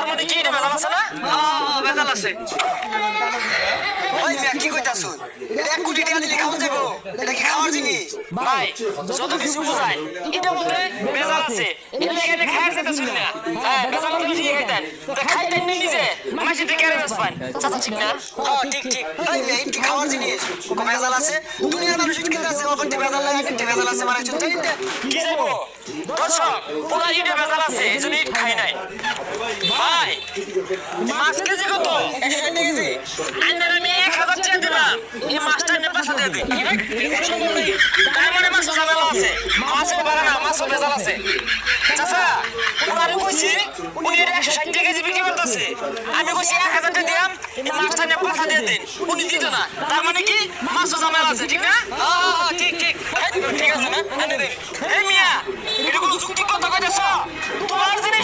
মধ্যে কি এটা ভেজাল আছে না? ভেজাল আছে। ভাই মিয়া কি কইতাছো? এটা 1 কোটি টাকা দিলে খাওয়া যাবো? এটা কি খাওয়ার জিনিস? ভাই যত কিছু বোঝায় এটার মধ্যে ভেজাল আছে। এটা এখানে খায়ার যেতেছিল না। হ্যাঁ ভেজাল তো ঠিক খাইতেন। তো খাইতেন নি নিজে মাসে থেকে আর বেশ পান। চাচা ঠিক না? হ্যাঁ ঠিক ঠিক। ভাই মিয়া এটা কি খাওয়ার জিনিস? কোন ভেজাল আছে? দুনিয়ার মানুষ ইট কিনতে আছে, ওখান থেকে ভেজাল লাগে, এটা ভেজাল আছে মানে চুন জানেন না? কি যাবো? দর্শক ওরা ইটে ভেজাল আছে এই জন্য ইট খাই নাই। ভাই মাছ কেজি কত? 160 টাকা কেজি। আইনার আমি 1000 টাকা দিলাম। এই মাছটা এনে পাঁচা দিয়ে দিই। তার মানে মাছ ঝামেলা আছে। মাছের বাড়া না, মাছও ভেজাল আছে। চাচা, ওনারে কইছি, উনি এটা 160 টাকা কেজি বিক্রি করতেছে। আমি কইছি 1000 টাকা দিলাম, এই মাছটা এনে পাঁচা দিয়ে দিন। উনি দিত না। তার মানে কি মাছও ঝামেলা আছে, ঠিক না? ঠিক ঠিক। ঠিক আছে না? এনে দিন। এই মিয়া, এটা কোনো যুক্তি কথা কইতেছ? তোমার জিনিস